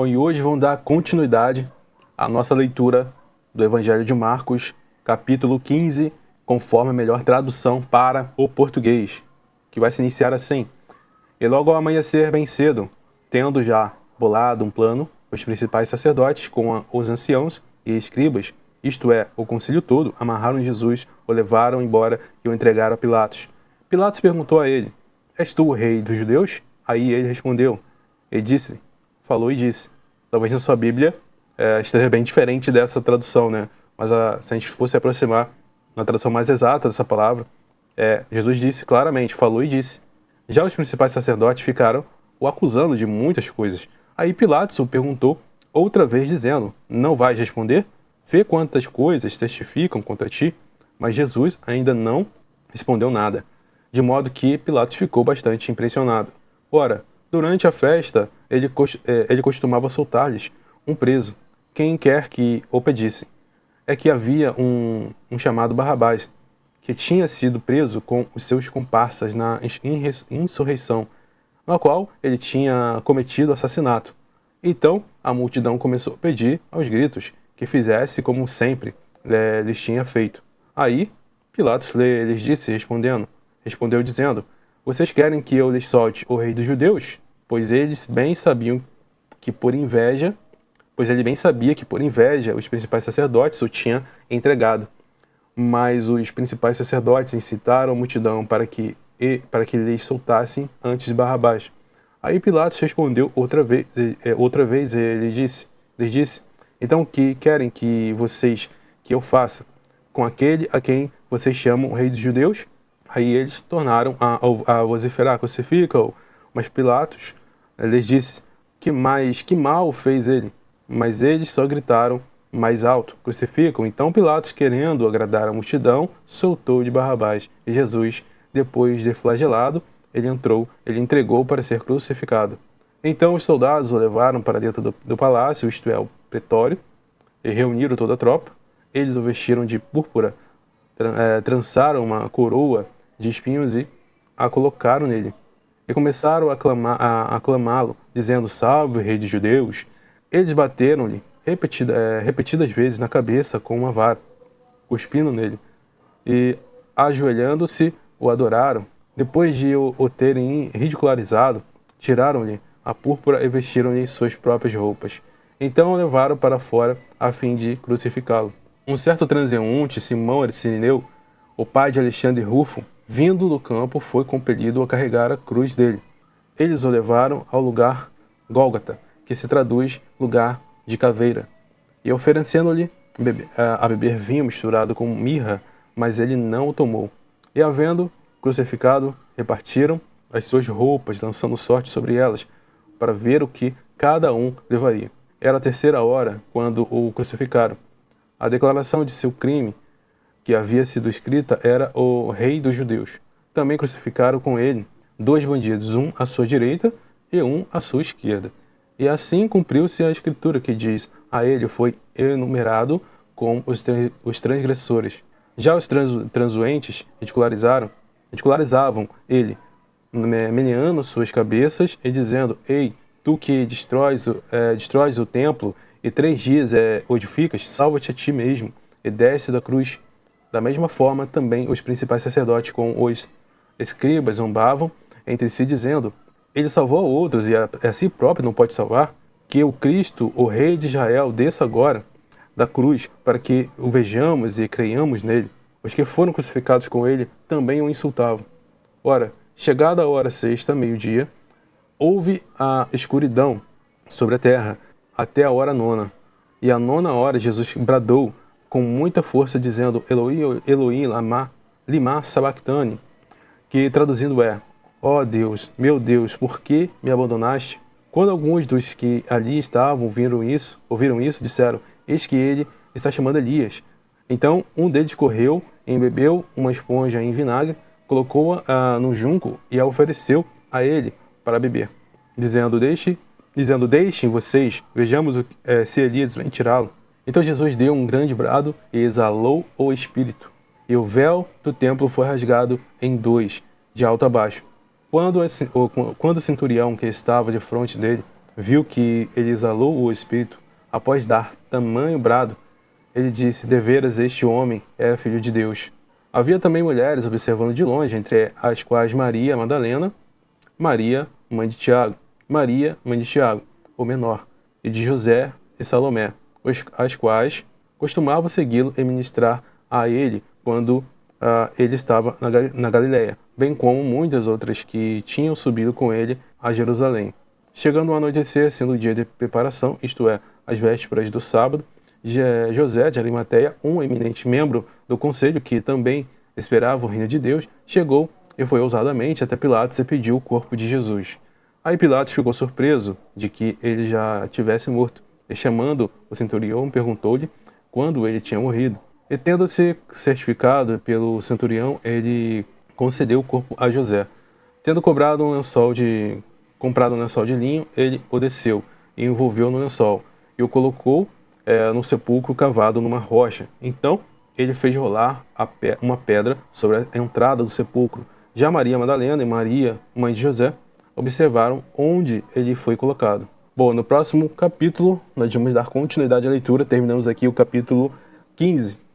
Bom, e hoje vamos dar continuidade à nossa leitura do Evangelho de Marcos, capítulo 15, conforme a melhor tradução para o português, que vai se iniciar assim. E logo ao amanhecer bem cedo, tendo já bolado um plano, os principais sacerdotes com os anciãos e escribas, isto é, o concílio todo, amarraram Jesus, o levaram embora e o entregaram a Pilatos. Pilatos perguntou a ele: És tu o rei dos judeus? Aí ele respondeu e disse, falou e disse. Talvez na sua Bíblia esteja bem diferente dessa tradução, né? Mas se a gente fosse aproximar na tradução mais exata dessa palavra, Jesus disse claramente, falou e disse. Já os principais sacerdotes ficaram o acusando de muitas coisas. Aí Pilatos o perguntou outra vez, dizendo: Não vais responder? Vê quantas coisas testificam contra ti. Mas Jesus ainda não respondeu nada, de modo que Pilatos ficou bastante impressionado. Ora, durante a festa, ele costumava soltar-lhes um preso, quem quer que o pedisse. É que havia um chamado Barrabás, que tinha sido preso com os seus comparsas na insurreição, na qual ele tinha cometido assassinato. Então a multidão começou a pedir aos gritos que fizesse como sempre lhes tinha feito. Aí Pilatos lhes disse, respondeu dizendo: Vocês querem que eu lhes solte o rei dos judeus? Pois ele bem sabia que por inveja os principais sacerdotes o tinham entregado. Mas os principais sacerdotes incitaram a multidão para que lhes soltassem antes de Barrabás. Aí Pilatos respondeu outra vez ele lhes disse: Então o que querem que eu faça com aquele a quem vocês chamam rei dos judeus? Aí eles tornaram a vociferar: Crucifica-o. Mas Pilatos lhes disse: Que mal fez ele? Mas eles só gritaram mais alto: Crucificam. Então Pilatos, querendo agradar a multidão, soltou de Barrabás. E Jesus, depois de flagelado, ele entregou para ser crucificado. Então os soldados o levaram para dentro do palácio, isto é, o pretório, e reuniram toda a tropa. Eles o vestiram de púrpura, trançaram uma coroa de espinhos e a colocaram nele. E começaram a aclamá-lo, dizendo: Salve, rei dos judeus! Eles bateram-lhe repetidas vezes na cabeça com uma vara, cuspindo nele, e, ajoelhando-se, o adoraram. Depois de o terem ridicularizado, tiraram-lhe a púrpura e vestiram-lhe suas próprias roupas. Então o levaram para fora a fim de crucificá-lo. Um certo transeunte, Simão Sirineu, o pai de Alexandre Rufo, vindo do campo, foi compelido a carregar a cruz dele. Eles o levaram ao lugar Gólgota, que se traduz lugar de caveira, e oferecendo-lhe a beber vinho misturado com mirra, mas ele não o tomou. E havendo crucificado, repartiram as suas roupas, lançando sorte sobre elas, para ver o que cada um levaria. Era a terceira hora, quando o crucificaram. A declaração de seu crime, que havia sido escrita, era o rei dos judeus. Também crucificaram com ele 2 bandidos, um à sua direita e um à sua esquerda. E assim cumpriu-se a escritura que diz: A ele foi enumerado com os transgressores. Já os transuentes ridicularizavam ele, meneando suas cabeças e dizendo: Ei, tu que destróis o templo e 3 dias o edificas, salva-te a ti mesmo e desce da cruz. Da mesma forma, também os principais sacerdotes com os escribas zombavam entre si, dizendo: Ele salvou a outros e a si próprio não pode salvar? Que o Cristo, o Rei de Israel, desça agora da cruz, para que o vejamos e creiamos nele. Os que foram crucificados com ele também o insultavam. Ora, chegada a hora sexta, meio-dia, houve a escuridão sobre a terra, até a hora 9. E à 9ª Jesus bradou com muita força, dizendo: Eloi, Eloi, lama sabachthani, que traduzindo é: Ó Deus, meu Deus, por que me abandonaste? Quando alguns dos que ali estavam ouviram isso, disseram: Eis que ele está chamando Elias. Então um deles correu, embebeu uma esponja em vinagre, colocou-a no junco e a ofereceu a ele para beber, dizendo: Deixem vocês, vejamos se Elias vem tirá-lo. Então Jesus deu um grande brado e exalou o Espírito. E o véu do templo foi rasgado em 2, de alto a baixo. Quando o centurião que estava de frente dele viu que ele exalou o espírito, após dar tamanho brado, ele disse: deveras este homem era filho de Deus. Havia também mulheres observando de longe, entre as quais Maria Madalena, Maria, mãe de Tiago, Maria, mãe de Tiago, o menor, e de José e Salomé, as quais costumavam segui-lo e ministrar a ele quando ele estava na Galiléia, bem como muitas outras que tinham subido com ele a Jerusalém. Chegando ao anoitecer, sendo o dia de preparação, isto é, as vésperas do sábado, José de Arimateia, um eminente membro do conselho que também esperava o reino de Deus, chegou e foi ousadamente até Pilatos e pediu o corpo de Jesus. Aí Pilatos ficou surpreso de que ele já tivesse morto, e chamando o centurião, perguntou-lhe quando ele tinha morrido. E tendo-se certificado pelo centurião, ele concedeu o corpo a José. Tendo comprado um lençol de linho, ele o desceu e envolveu no lençol, e o colocou num sepulcro cavado numa rocha. Então ele fez rolar uma pedra sobre a entrada do sepulcro. Já Maria Madalena e Maria, mãe de José, observaram onde ele foi colocado. Bom, no próximo capítulo nós vamos dar continuidade à leitura. Terminamos aqui o capítulo 15.